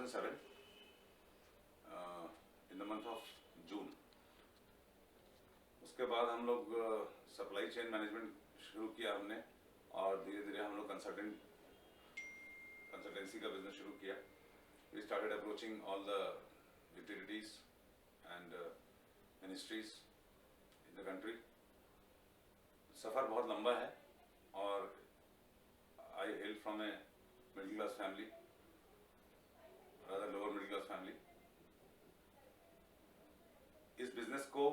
2007 in the month of June. उसके बाद हम लोग सप्लाई चेन मैनेजमेंट शुरू किया हमने, और धीरे धीरे हम लोग कंसल्टेंसी का बिजनेस शुरू किया। We started approaching all the utilities and ministries in the country. सफ़र बहुत लंबा है और I hail from a middle class family, rather lower middle class family. इस बिजनेस को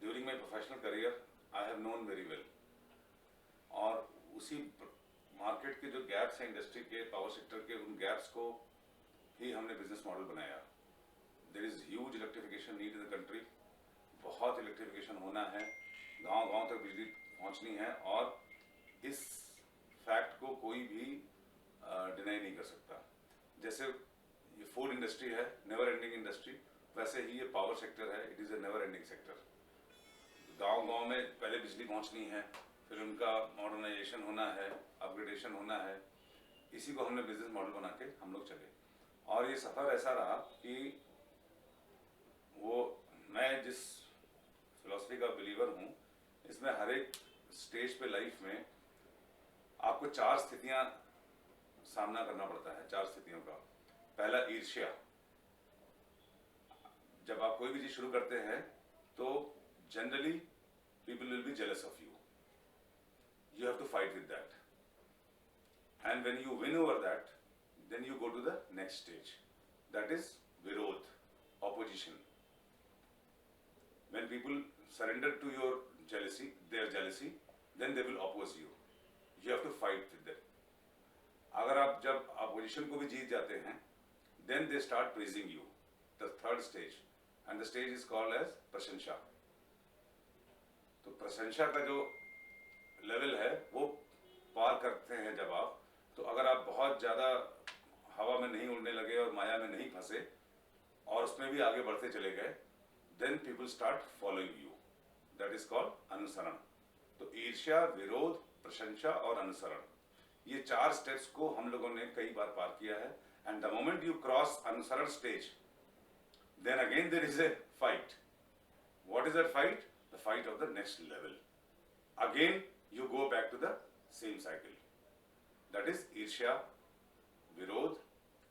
during my professional career I have known very well, और उसी market के जो गैप्स हैं इंडस्ट्री के, पावर सेक्टर के, उन गैप्स को ही हमने बिजनेस मॉडल बनाया। There is huge electrification need in the country, बहुत इलेक्ट्रिफिकेशन होना है, गांव गांव तक बिजली पहुंचनी है, और इस फैक्ट को कोई भी डिनाई नहीं कर सकता। जैसे ये फूड इंडस्ट्री है, नेवर एंडिंग इंडस्ट्री, वैसे ही ये पावर सेक्टर है, it is a never ending sector. गांव गांव में पहले बिजली पहुंचनी है, फिर उनका मॉडर्नाइजेशन होना है, अपग्रेडेशन होना है। इसी को हमने बिजनेस मॉडल बना के हम लोग चले, और ये सफर ऐसा रहा कि वो मैं जिस फिलॉसफी का बिलीवर हूँ, इसमें हर एक स्टेज पे लाइफ में आपको 4 स्थितियां सामना करना पड़ता है। 4 स्थितियों का पहला ईर्ष्या। जब आप कोई भी चीज शुरू करते हैं तो generally people will be jealous of you, you have to fight with that, and when you win over that, then you go to the next stage, that is virodh, opposition. When people surrender to your jealousy, their jealousy, then they will oppose you. You have to fight with them. अगर आप जब opposition को भी जीत जाते हैं, then they start praising you, the third stage, and the stage is called as प्रशंसा। तो प्रशंसा का जो लेवल है वो पार करते हैं जब आप, तो अगर आप बहुत ज़्यादा हवा में नहीं उड़ने लगे और माया में नहीं फंसे और उसमें भी आगे बढ़ते चले गए, then people start following you, that is called अनुसरण। तो ईर्ष्या, विरोध, प्रशंसा और अनुसरण, ये 4 स्टेप्स को हम लोगों ने कई बार पार किया है। And the moment you cross अनुसरण stage, then again there is a fight. What is that fight? The fight of the next level. Again you go back to the same cycle, that is ईर्ष्या, विरोध।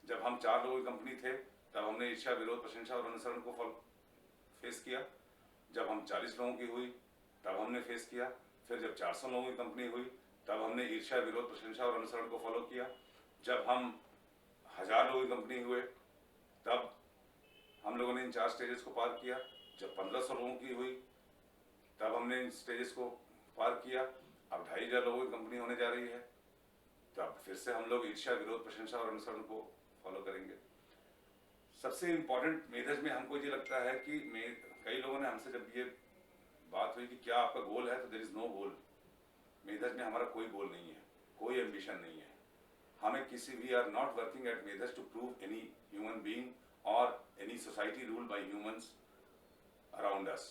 जब हम 4 लोगों की company थे तब हमने ईर्ष्या, विरोध, प्रशंसा और अनुसरण को फेस किया। जब हम 40 लोगों की हुई तब हमने फेस किया। फिर जब 400 लोगों की कंपनी हुई तब हमने ईर्ष्या, विरोध, प्रशंसा और अनुसरण को फॉलो किया। जब हम 1000 लोगों की कंपनी हुए तब हम लोगों ने इन 4 स्टेजेस को पार किया। जब 1500 लोगों की हुई तब हमने इन स्टेजेस को पार किया। अब 2500 लोगों की कंपनी होने जा रही है, तब फिर से हम लोग ईर्ष्या, विरोध, प्रशंसा और अनुसरण को फॉलो करेंगे। सबसे इंपॉर्टेंट मेथड में हमको ये लगता है कि कई लोगों ने हमसे जब ये बात हुई कि क्या आपका गोल है, तो there is no goal. Method में हमारा कोई गोल नहीं है, कोई एम्बिशन नहीं है। हमें किसी, we are not working at method to prove any human being और any society ruled by humans around us.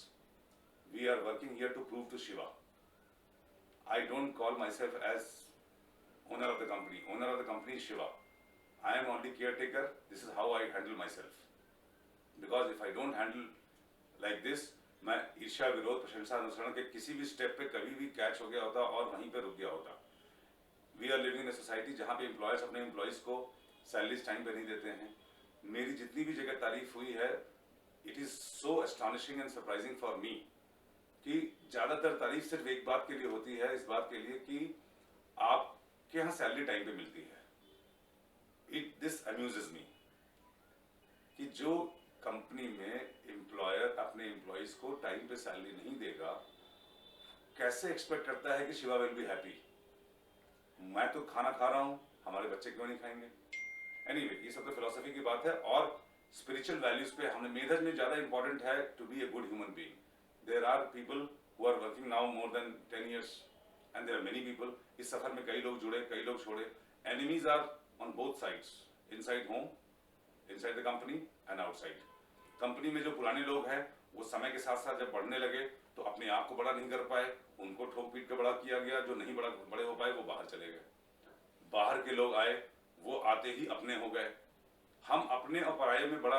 We are working here to prove to Shiva. I don't call myself as owner of the company. Owner of the company is Shiva. I am only caretaker. This is how I handle myself. Because if I don't handle like this, मैं ईर्ष्या, विरोध, प्रशंसा, अनुसरण के किसी भी step पे कभी भी कैच हो गया होता और वहीं पे रुक गया होता। We are living in a society जहाँ पे एम्प्लॉयर्स अपने एम्प्लॉयज को सैलरीज टाइम पे नहीं देते हैं। मेरी जितनी भी जगह तारीफ हुई है, it is so astonishing and surprising for me कि ज्यादातर तारीफ सिर्फ एक बात के लिए होती है, इस बात के लिए कि आपके यहाँ सैलरी टाइम पे मिलती है। दिस अम्यूजेस मी कि जो कंपनी में एम्प्लॉयर अपने एम्प्लॉयज को टाइम पे सैलरी नहीं देगा, कैसे एक्सपेक्ट करता है कि शिवा विल बी हैप्पी। मैं तो खाना खा रहा हूँ, हमारे बच्चे क्यों नहीं खाएंगे? एनीवे, ये सब तो फिलोसफी की बात है। और स्पिरिचुअल वैल्यूज पे हमने मेथड में ज्यादा इंपॉर्टेंट है to be a good human being. There are people who are working now more than 10 years, and there are many people. इस सफर में कई लोग जुड़े, कई लोग छोड़े। Enemies are on both sides, inside home, inside the company and outside. Company में जो पुराने लोग हैं वो समय के साथ साथ जब बढ़ने लगे तो अपने आप को बड़ा नहीं कर पाए, उनको ठोक पीट के बड़ा किया गया। जो नहीं बड़े हो पाए वो बाहर चले गए। बाहर के लोग आए, वो आते ही अपने हो गए। हम अपने और पराये में बड़ा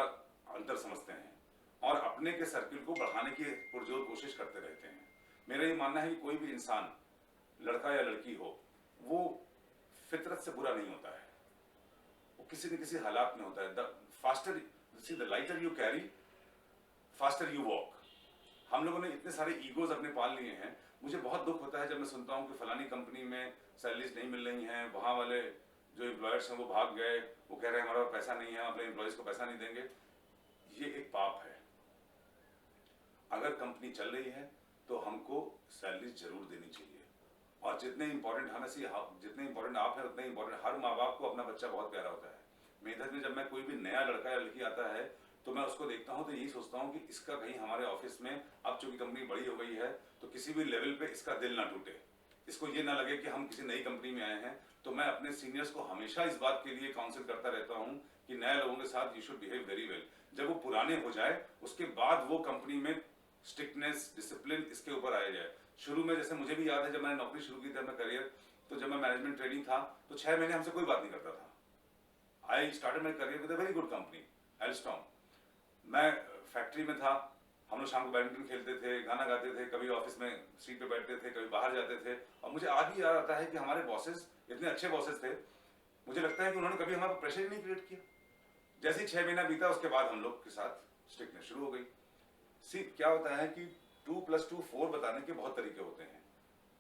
अंतर समझते हैं और अपने के सर्किल को बढ़ाने की पुरजोर कोशिश करते रहते हैं। मेरा ये मानना है कि कोई भी इंसान, लड़का या लड़की हो, वो फितरत से बुरा नहीं होता है, वो किसी न किसी हालात में होता है। The faster see the lighter you carry, faster you walk. हम लोगों ने इतने सारे ईगोज अपने पाल लिए हैं। मुझे बहुत दुख होता है जब मैं सुनता हूँ कि फलानी कंपनी में सैलरीज नहीं मिल रही हैं, वहाँ वाले जो एम्प्लॉयर्स हैं वो भाग गए, वो कह रहे हैं हमारा पैसा नहीं है, हम अपने एम्प्लॉयज को पैसा नहीं देंगे। ये एक पाप है। अगर कंपनी चल रही है तो हमको सैलरी जरूर देनी चाहिए, और जितने इंपॉर्टेंट हम ऐसी जितने इंपॉर्टेंट आप हैं उतने इंपॉर्टेंट हर माँ बाप को अपना बच्चा बहुत प्यारा होता है। मेधक में जब मैं कोई भी नया लड़का या लड़की आता है तो मैं उसको देखता हूँ तो यही सोचता हूँ कि इसका कहीं हमारे ऑफिस में, अब चूंकि कंपनी बड़ी हो गई है तो किसी भी लेवल पे इसका दिल ना टूटे, इसको ये ना लगे कि हम किसी नई कंपनी में आए हैं। तो मैं अपने सीनियर्स को हमेशा इस बात के लिए काउंसिल करता रहता हूँ कि नए लोगों के साथ you should behave very well. जब वो पुराने हो जाए उसके बाद वो कंपनी में स्ट्रिक्टनेस, डिसिप्लिन इसके ऊपर आया जाए। शुरू में जैसे मुझे भी याद है जब मैंने नौकरी शुरू की थी अपना करियर, तो जब मैं मैनेजमेंट ट्रेनिंग था तो 6 महीने हमसे कोई बात नहीं करता था। I started my career with a very good company Alstom. मैं फैक्ट्री में था, हम लोग शाम को बैडमिंटन खेलते थे, गाना गाते थे, कभी ऑफिस में सीट पे बैठते थे, कभी बाहर जाते थे। और मुझे आज भी याद आता है कि हमारे बॉसेस इतने अच्छे बॉसेस थे, मुझे लगता है कि उन्होंने कभी हमारा प्रेशर ही नहीं क्रिएट किया। जैसे ही 6 महीना बीता उसके बाद हम लोग के साथ स्ट्रिक्टनेस शुरू हो गई। सी क्या होता है कि 2+2 4 बताने के बहुत तरीके होते हैं।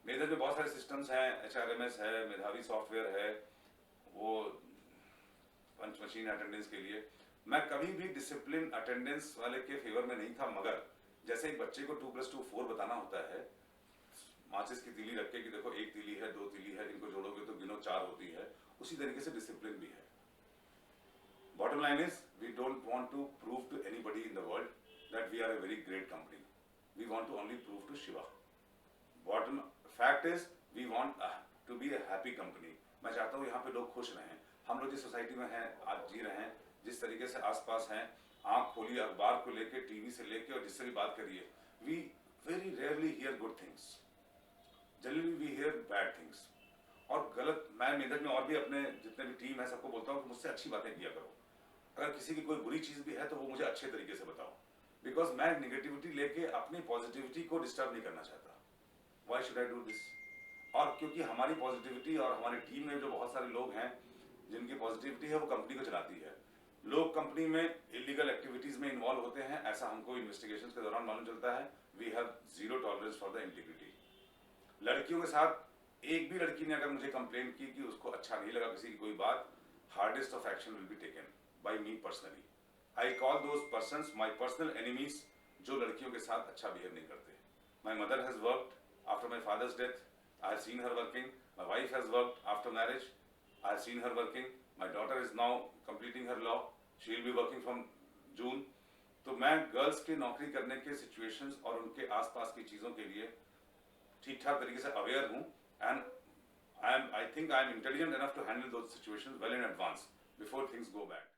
मेरे में बहुत सारे सिस्टम्स हैं, HRMS है, मेधावी सॉफ्टवेयर है, वो पंच मशीन अटेंडेंस के लिए। मैं कभी भी डिसिप्लिन अटेंडेंस वाले के फेवर में नहीं था, मगर जैसे एक बच्चे को 2+2 4 बताना होता है, माचिस की तीली रख के कि देखो 1 तीली है, 2 तीली है, इनको जोड़ोगे तो गिनो 4 होती है, उसी तरीके से डिसिप्लिन भी है। Bottom line is, we don't want to prove to anybody in the world that we are a very great company. We want to only prove to Shiva. Bottom fact is, we want to be a happy company. मैं चाहता हूँ यहाँ पे लोग खुश रहें। हम लोग जिस सोसाइटी में हैं, आज जी रहे हैं, जिस तरीके से आसपास हैं, आंख खोलिए अखबार को लेके, टीवी से लेके और जिससे भी बात करिए, we very rarely hear good things. Generally we hear bad things. और गलत, मैं मेधक में और भी अपने जितने भी टीम है सबको बोलता हूँ कि मुझसे अच्छी बातें किया करो। अगर किसी की कोई बुरी चीज भी है तो वो मुझे अच्छे तरीके से बताओ, बिकॉज मैं निगेटिविटी लेके अपनी पॉजिटिविटी को डिस्टर्ब नहीं करना चाहता। Why should I do this? और क्योंकि हमारी पॉजिटिविटी और हमारी टीम में जो बहुत सारे लोग हैं जिनकी पॉजिटिविटी है वो कंपनी को चलाती है। लोग कंपनी में इलीगल एक्टिविटीज में इन्वॉल्व होते हैं, ऐसा हमको इन्वेस्टिगेशन के दौरान मालूम चलता है। We have zero tolerance for the integrity. लड़कियों के साथ एक भी लड़की ने अगर मुझे कंप्लेन की कि उसको अच्छा नहीं लगा किसी की कोई बात, hardest of action will be taken by me personally. I call those persons my personal enemies जो लड़कियों के साथ अच्छा बिहेव नहीं करते। My mother has worked after my father's death. I have seen her working. My wife has worked after marriage. I have seen her working. My daughter is now completing her law. She will be working from June. तो मैं girls के नौकरी करने के situations और उनके आसपास की चीज़ों के लिए ठीक ठाक तरीके से अवेयर हूँ, and I think I am intelligent enough to handle those situations well in advance before things go bad.